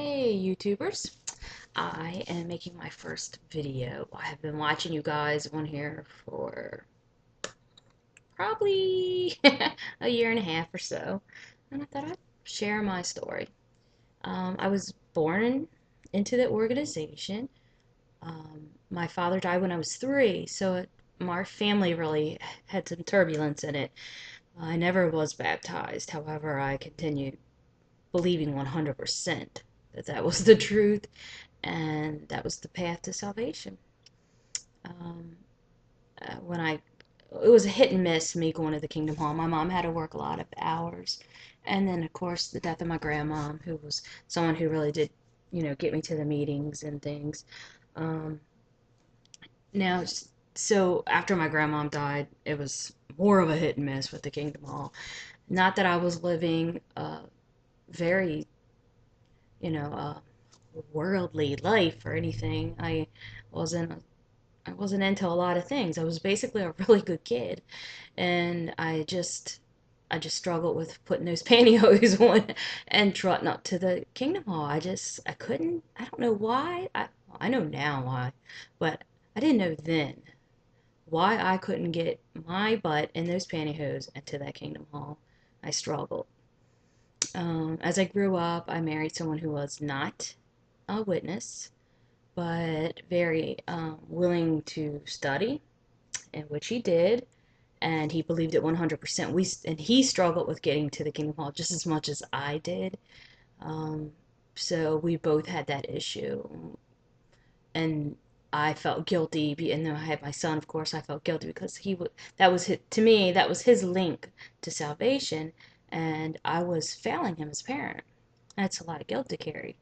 Hey YouTubers, I am making my first video. I have been watching you guys on here for probably a year and a half or so, and I thought I'd share my story. I was born into the organization. My father died when I was 3, so my family really had some turbulence in it. I never was baptized, however, I continued believing 100% that that was the truth and that was the path to salvation. Um, when it was a hit and miss me going to the Kingdom Hall. My mom had to work a lot of hours, and then of course the death of my grandma, who was someone who really did, get me to the meetings and things. Um, now, so after my grandma died, it was more of a hit and miss with the Kingdom Hall. Not that I was living a very, you know, uh, worldly life or anything. Wasn't I wasn't into a lot of things. I was basically a really good kid, and I just struggled with putting those pantyhose on and trotting up to the Kingdom Hall. I couldn't. I don't know why. I know now why, but I didn't know then why I couldn't get my butt in those pantyhose into that Kingdom Hall. I struggled. As I grew up, I married someone who was not a witness, but very willing to study, and which he did, and he believed it 100%. And he struggled with getting to the Kingdom Hall just as much as I did. Um, so we both had that issue, and I felt guilty. And then I had my son, of course. I felt guilty because that was to me, that was his link to salvation, and I was failing him as a parent. That's a lot of guilt to carry,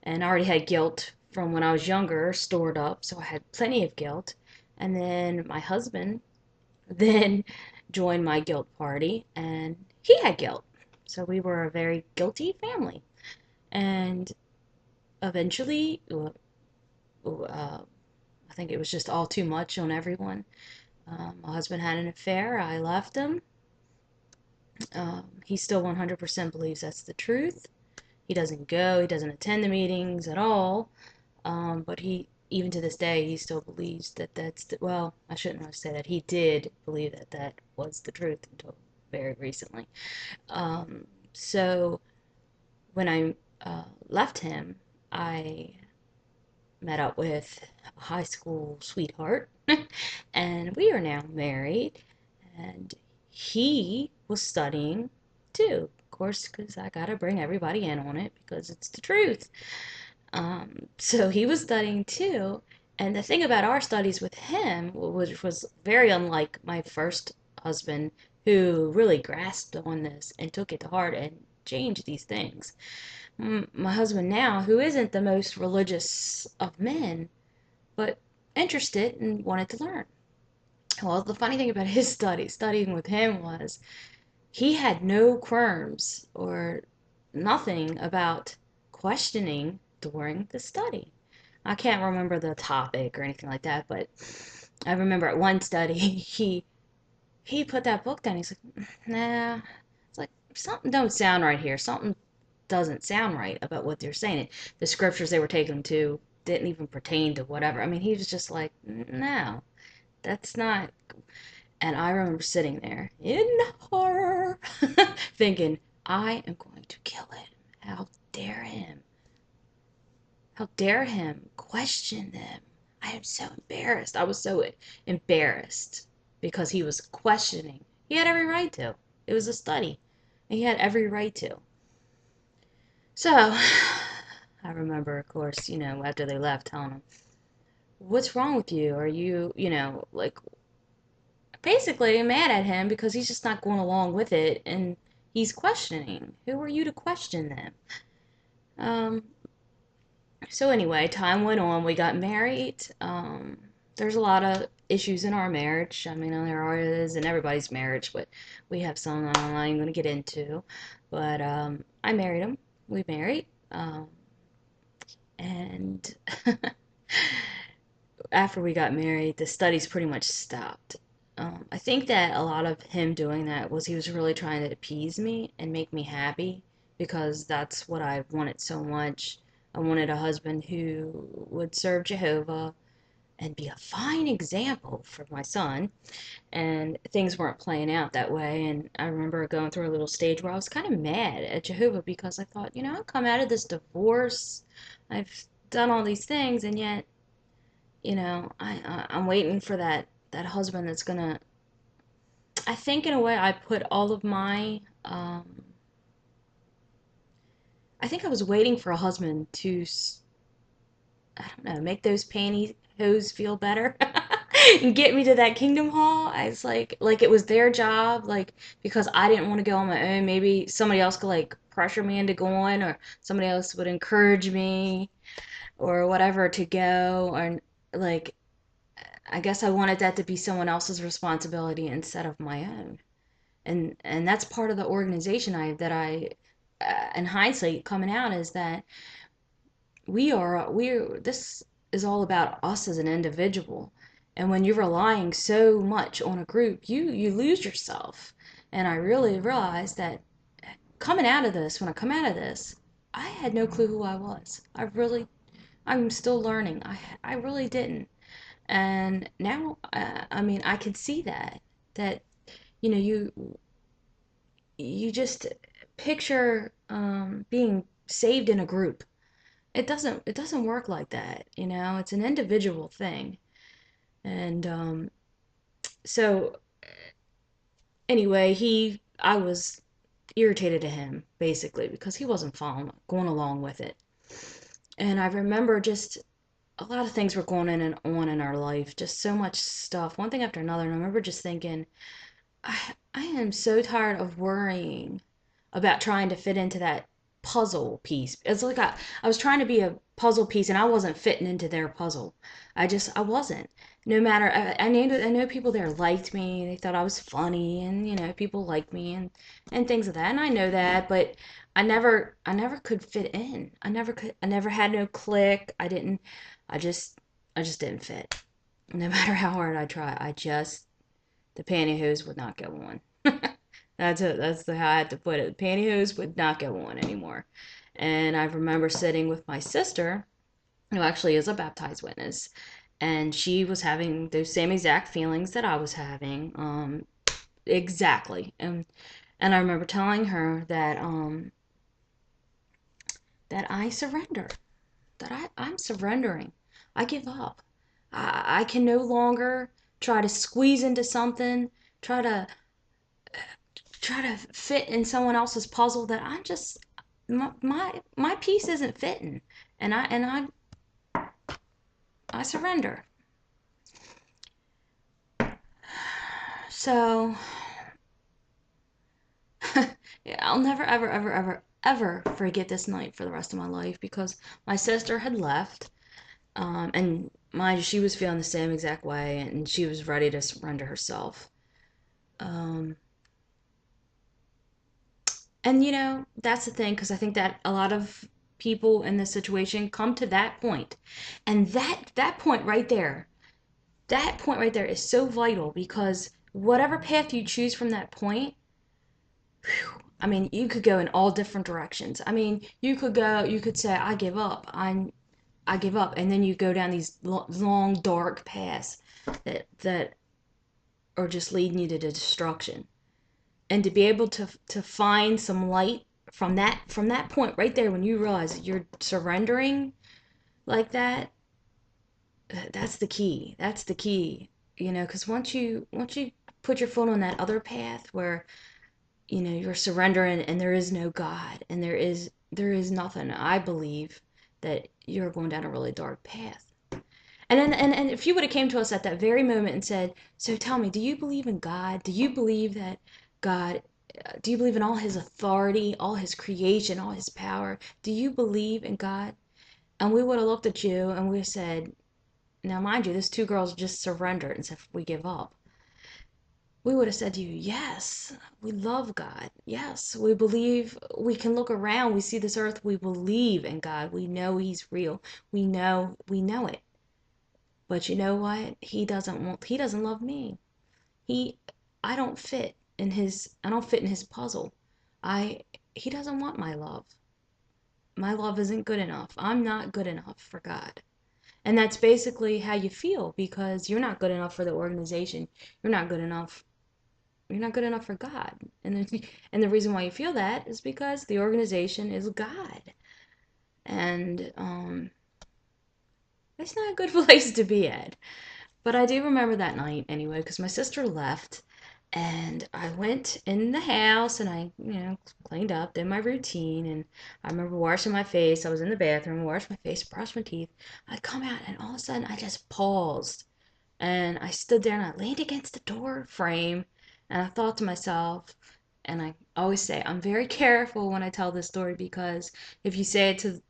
and I already had guilt from when I was younger stored up, so I had plenty of guilt. And then my husband then joined my guilt party, and he had guilt. So we were a very guilty family. And eventually, I think it was just all too much on everyone. My husband had an affair. I left him. He still 100% believes that's the truth. He doesn't go, he doesn't attend the meetings at all. But even to this day, he still believes that well, I shouldn't have said that. He did believe that that was the truth until very recently. So when I left him, I met up with a high school sweetheart, and we are now married. And he was studying too, of course, because I gotta bring everybody in on it because it's the truth. So he was studying too. And the thing about our studies with him, which was very unlike my first husband, who really grasped on this and took it to heart and changed these things. My husband now, who isn't the most religious of men, but interested and wanted to learn. Well, the funny thing about his studying with him was he had no qualms or nothing about questioning during the study. I can't remember the topic or anything like that, but I remember at one study he put that book down. He's like, "Nah." It's like something don't sound right here. Something doesn't sound right about what they're saying. The scriptures they were taking him to didn't even pertain to whatever. I mean, he was just like, "No, that's not." And I remember sitting there in horror, thinking, I am going to kill him. How dare him? How dare him question them? I am so embarrassed. I was so embarrassed because he was questioning. He had every right to. It was a study. And he had every right to. So, I remember, of course, after they left, telling him, what's wrong with you? Are you, like, basically mad at him because he's just not going along with it and he's questioning. Who are you to question them? Um, so anyway, time went on. We got married. There's a lot of issues in our marriage. I mean, there is in everybody's marriage, but we have some I'm not even going to get into. But I married him. We married. And after we got married, the studies pretty much stopped. I think that a lot of him doing that was he was really trying to appease me and make me happy because that's what I wanted so much. I wanted a husband who would serve Jehovah and be a fine example for my son. And things weren't playing out that way. And I remember going through a little stage where I was kind of mad at Jehovah because I thought, I've come out of this divorce, I've done all these things, and yet, I'm waiting for that husband that's gonna. I think in a way I put all of my. I think I was waiting for a husband to, I don't know, make those pantyhose feel better and get me to that kingdom hall. I was like it was their job, like because I didn't want to go on my own. Maybe somebody else could like pressure me into going, or somebody else would encourage me, or whatever to go. Or like, I guess I wanted that to be someone else's responsibility instead of my own. And that's part of the organization in hindsight, coming out, is that this is all about us as an individual. And when you're relying so much on a group, you lose yourself. And I really realized that when I come out of this, I had no clue who I was. I'm still learning. I really didn't. And now, I mean, I can see that, you know, you just picture being saved in a group. It doesn't work like that. It's an individual thing. And so anyway, I was irritated at him basically because he wasn't going along with it. And I remember just a lot of things were going in and on in our life, just so much stuff, one thing after another. And I remember just thinking, I am so tired of worrying about trying to fit into that puzzle piece. It's like I was trying to be a puzzle piece and I wasn't fitting into their puzzle. I wasn't. No matter, I know people there liked me. They thought I was funny, and people liked me, and things of that. And I know that, but I never could fit in. I never had no click. I just, I just didn't fit. No matter how hard I try, the pantyhose would not go on. How I had to put it. The pantyhose would not go on anymore. And I remember sitting with my sister, who actually is a baptized witness, and she was having those same exact feelings that I was having. Exactly. And I remember telling her that I surrender. I'm surrendering. I give up. I can no longer try to squeeze into something, try to fit in someone else's puzzle that I'm just my piece isn't fitting, and I surrender. So yeah, I'll never ever ever ever ever forget this night for the rest of my life, because my sister had left, and mind you, she was feeling the same exact way, and she was ready to surrender herself. Um, and that's the thing, because I think that a lot of people in this situation come to that point, and that point right there, is so vital, because whatever path you choose from that point, I mean, you could go in all different directions. I mean, you could say, I give up. I give up. And then you go down these long, dark paths that are just leading you to destruction. And to be able to find some light from that point right there, when you realize you're surrendering like that, that's the key. That's the key. Because once you put your foot on that other path where you're surrendering, and there is no God, and there is nothing, I believe that you're going down a really dark path. And if you would have came to us at that very moment and said, so tell me, do you believe in God? Do you believe that God, do you believe in all his authority, all his creation, all his power? Do you believe in God? And we would have looked at you and we said, now mind you, these two girls just surrendered and said, we give up. We would have said to you, yes, we love God. Yes, we believe. We can look around, we see this earth, we believe in God. We know he's real. We know it. But you know what? He doesn't love me. He I don't fit in his puzzle. I He doesn't want my love. my love isn't good enough. I'm not good enough for God. And that's basically how you feel because you're not good enough for the organization. You're not good enough. You're not good enough for God. And the reason why you feel that is because the organization is God. And it's not a good place to be at. But I do remember that night anyway because my sister left and I went in the house and I cleaned up, did my routine, and I remember washing my face. I was in the bathroom, washed my face, brushed my teeth. I come out and all of a sudden I just paused and I stood there and I leaned against the door frame and I thought to myself, and I always say, I'm very careful when I tell this story because if you say it to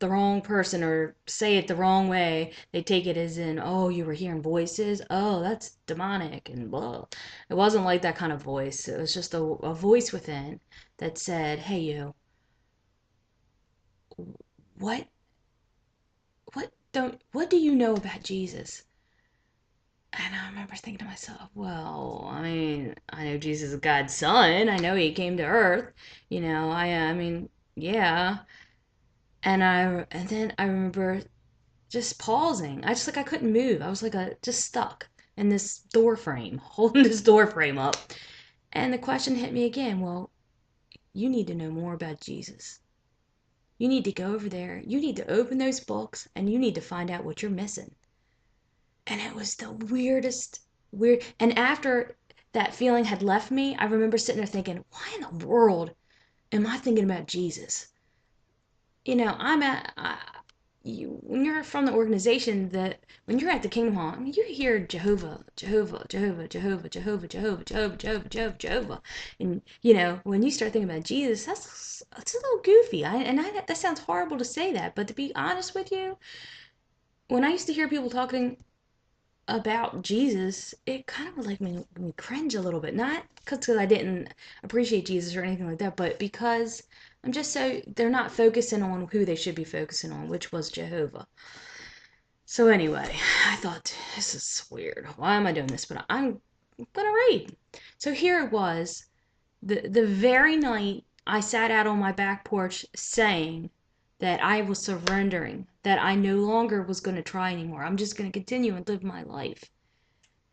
the wrong person or say it the wrong way, they take it as in, oh, you were hearing voices. Oh, that's demonic and blah. It wasn't like that kind of voice. It was just a voice within that said, hey, you, what, what do you know about Jesus? And I remember thinking to myself, well, I mean, I know Jesus is God's son. I know he came to earth. I mean, yeah. And then I remember just pausing. I couldn't move. I was like just stuck in this door frame, holding this door frame up. And the question hit me again. Well, you need to know more about Jesus. You need to go over there. You need to open those books and you need to find out what you're missing. And it was the weirdest weird. And after that feeling had left me, I remember sitting there thinking, why in the world am I thinking about Jesus? I'm at when you're from the organization that when you're at the Kingdom Hall, I mean, you hear Jehovah, Jehovah, Jehovah, Jehovah, Jehovah, Jehovah, Jehovah, Jehovah, Jehovah, Jehovah, and when you start thinking about Jesus, that's a little goofy. That sounds horrible to say that, but to be honest with you, when I used to hear people talking about Jesus, it kind of would like me cringe a little bit. Not because I didn't appreciate Jesus or anything like that, but because I'm just so they're not focusing on who they should be focusing on, which was Jehovah. So anyway, I thought this is weird. Why am I doing this? But I'm gonna read. So here it was, the very night I sat out on my back porch saying that I was surrendering, that I no longer was going to try anymore. I'm just going to continue and live my life.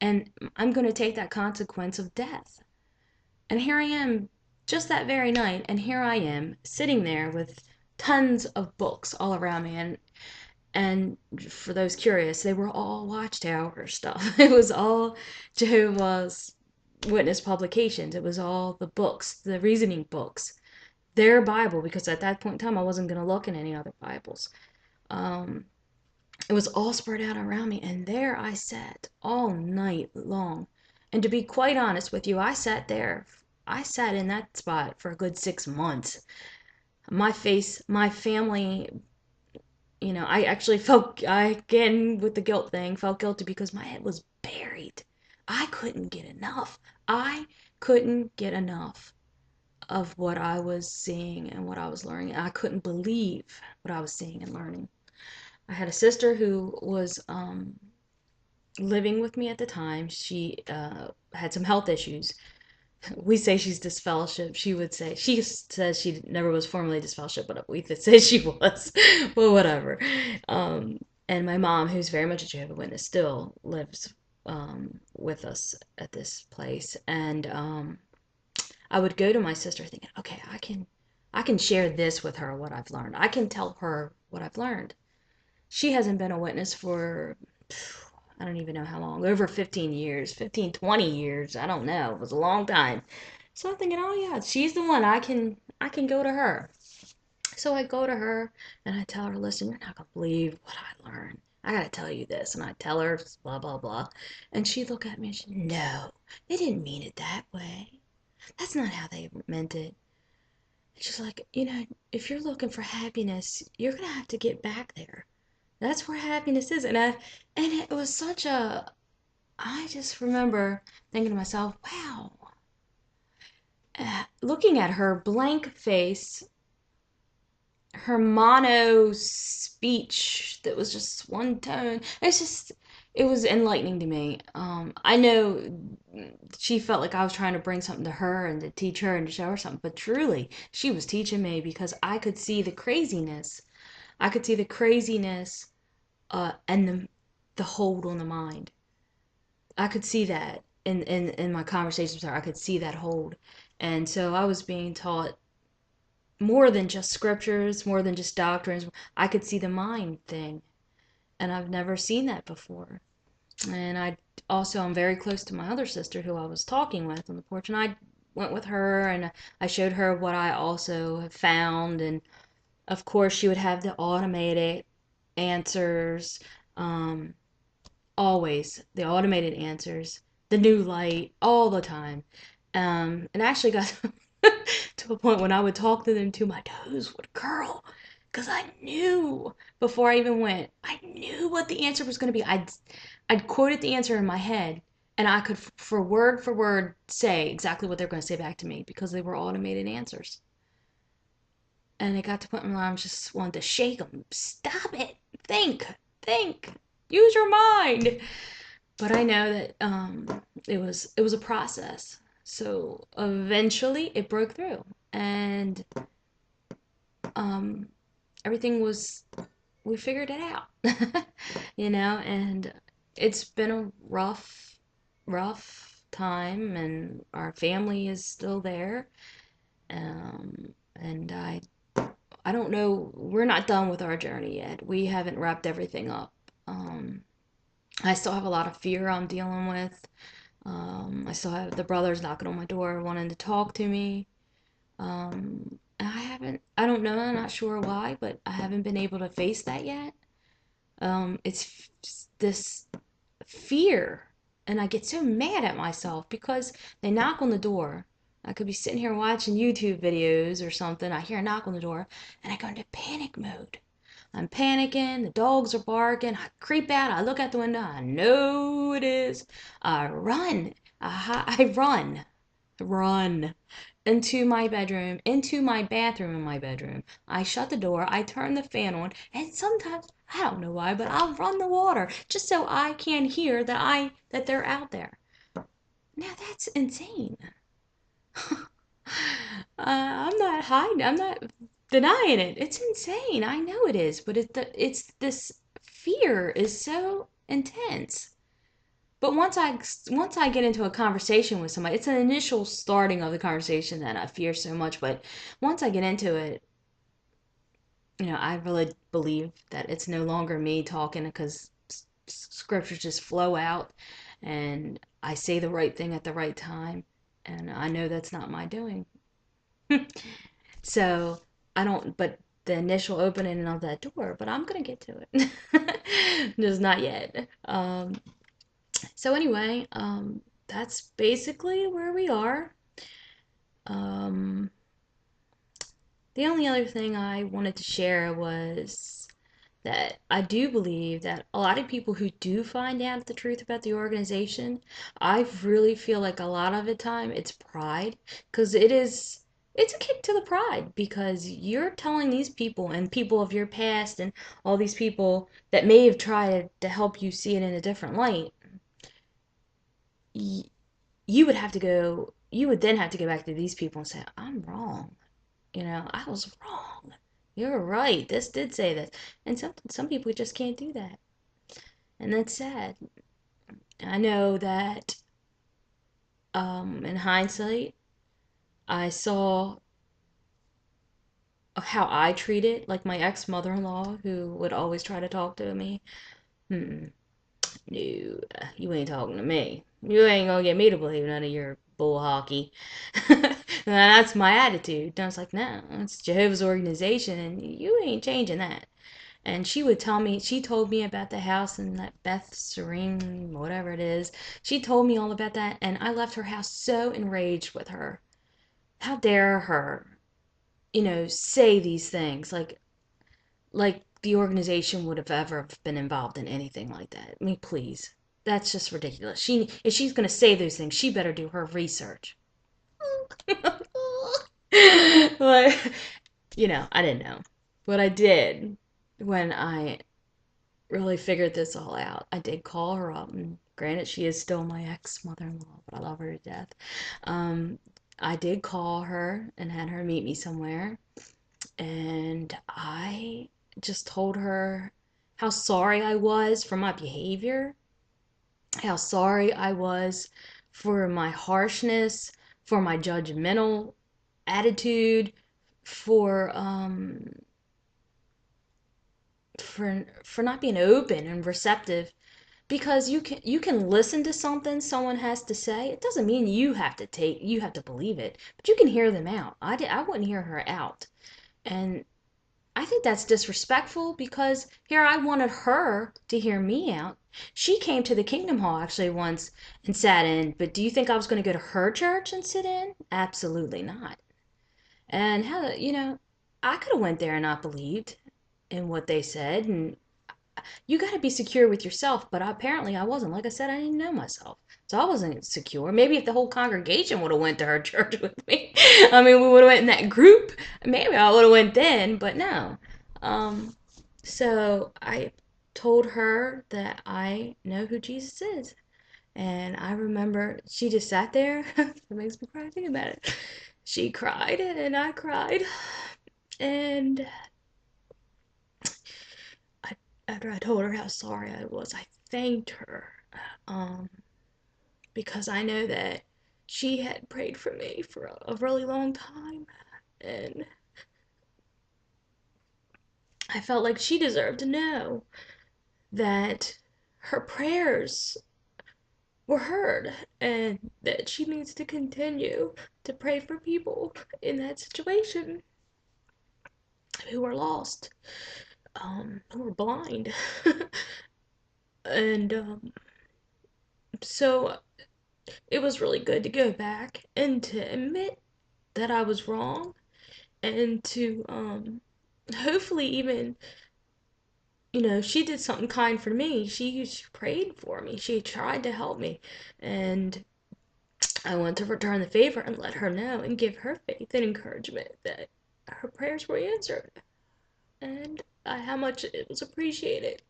And I'm going to take that consequence of death. And here I am, just that very night, and here I am sitting there with tons of books all around me. And for those curious, they were all Watchtower stuff. It was all Jehovah's Witness publications. It was all the books, the reasoning books, their Bible, because at that point in time I wasn't going to look in any other Bibles. Um, it was all spread out around me, and there I sat all night long. And to be quite honest with you, I sat there. I sat in that spot for a good 6 months. My face, my family, I actually again, with the guilt thing, felt guilty because my head was buried. I couldn't get enough. I couldn't get enough of what I was seeing and what I was learning. I couldn't believe what I was seeing and learning. I had a sister who was living with me at the time. She had some health issues. We say she's disfellowship. She says she never was formally disfellowship, but we say she was. Well, whatever. Um, and my mom, who's very much a Jehovah Witness, still lives with us at this place. And I would go to my sister thinking, okay, I can share this with her, what I've learned. I can tell her what I've learned. She hasn't been a witness for, I don't even know how long, over 15 years, 15, 20 years. I don't know. It was a long time. So I'm thinking, oh yeah, she's the one. I can go to her. So I go to her and I tell her, listen, you're not gonna believe what I learned. I gotta tell you this. And I tell her blah blah blah. And she look at me and she, no, they didn't mean it that way. That's not how they meant it. And she's like, if you're looking for happiness, you're gonna have to get back there. That's where happiness is. And it was such a I just remember thinking to myself, wow, looking at her blank face, her mono speech that was just one tone. It's just, it was enlightening to me. I know she felt like I was trying to bring something to her and to teach her and to show her something, but truly, she was teaching me because I could see the craziness. I could see the craziness, and the hold on the mind. I could see that in my conversations with her. I could see that hold, and so I was being taught more than just scriptures, more than just doctrines. I could see the mind thing, and I've never seen that before. And I'm very close to my other sister who I was talking with on the porch, and I went with her and I showed her what I also have found. And of course, she would have the automated answers, um, always the automated answers, the new light all the time. And actually got to a point when I would talk to them till my toes would curl because I knew before I even went, I knew what the answer was going to be. I'd quoted the answer in my head, and I could, for word, say exactly what they're going to say back to me because they were automated answers. And it got to the point where I just wanted to shake them. Stop it. Think. Think. Use your mind. But I know that it was a process. So eventually it broke through, and um, everything was, we figured it out. And it's been a rough time, and our family is still there. And I don't know, we're not done with our journey yet. We haven't wrapped everything up. I still have a lot of fear I'm dealing with. I still have the brothers knocking on my door wanting to talk to me. I don't know, I'm not sure why, but I haven't been able to face that yet. It's this fear, and I get so mad at myself because they knock on the door. I could be sitting here watching YouTube videos or something. I hear a knock on the door, and I go into panic mode. I'm panicking, the dogs are barking, I creep out, I look out the window, I know it is. I run. I run into my bedroom, into my bathroom in my bedroom. I shut the door, I turn the fan on, and sometimes, I don't know why, but I'll run the water just so I can hear that they're out there. Now that's insane. I'm not hiding. I'm not denying it. It's insane. I know it is, but it's this fear is so intense. But once I get into a conversation with somebody, it's an initial starting of the conversation that I fear so much. But once I get into it, I really believe that it's no longer me talking because scriptures just flow out, and I say the right thing at the right time, and I know that's not my doing. So I don't, but the initial opening of that door, but I'm gonna get to it. Just not yet. So anyway, that's basically where we are. Um, the only other thing I wanted to share was that I do believe that a lot of people who do find out the truth about the organization, I really feel like a lot of the time it's pride, because it's a kick to the pride because you're telling these people and people of your past and all these people that may have tried to help you see it in a different light. You would then have to go back to these people and say, I'm wrong. I was wrong. You're right. This did say this. And some people just can't do that. And that's sad. I know that in hindsight, I saw how I treated like my ex mother-in-law who would always try to talk to me. Hmm, no, you ain't talking to me. You ain't gonna get me to believe none of your bull hockey. That's my attitude. And I was like, no, it's Jehovah's organization, and you ain't changing that. And she told me about the house and that Beth Serene, whatever it is. She told me all about that, and I left her house so enraged with her. How dare her, say these things like the organization would have ever been involved in anything like that. I mean, please. That's just ridiculous. If she's gonna say those things, she better do her research. But I didn't know. But I did when I really figured this all out. I did call her up, and granted, she is still my ex-mother-in-law, but I love her to death. Um, I did call her and had her meet me somewhere, and I just told her how sorry I was for my behavior, how sorry I was for my harshness, for my judgmental attitude, for for not being open and receptive, because you can listen to something someone has to say. It doesn't mean you have to believe it, but you can hear them out. I wouldn't hear her out. And I think that's disrespectful, because here I wanted her to hear me out. She came to the Kingdom Hall actually once and sat in, but do you think I was going to go to her church and sit in? Absolutely not. And I could have went there and not believed in what they said, and you got to be secure with yourself, but apparently I wasn't. Like I said, I didn't know myself, so I wasn't secure. Maybe if the whole congregation would have went to her church with me, I mean, we would have went in that group, maybe I would have went then, but no. Um so I told her that I know who Jesus is, and I remember she just sat there. It makes me cry thinking about it. She cried and I cried, and I, after I told her how sorry I was, I thanked her, um, because I know that she had prayed for me for a really long time, and I felt like she deserved to know that her prayers were heard, and that she needs to continue to pray for people in that situation who are lost, who are blind. And so it was really good to go back and to admit that I was wrong, and to hopefully even, she did something kind for me. She prayed for me. She tried to help me, and I want to return the favor and let her know and give her faith and encouragement that her prayers were answered, and how much it was appreciated.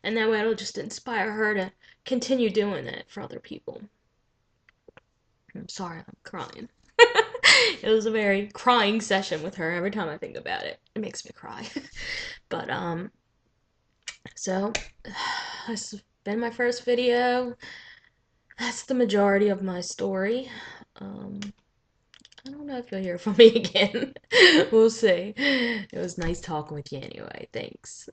And that way it'll just inspire her to continue doing that for other people. I'm sorry, I'm crying. It was a very crying session with her. Every time I think about it, it makes me cry. But so this has been my first video. That's the majority of my story. Um, I don't know if you'll hear from me again. We'll see. It was nice talking with you anyway. Thanks.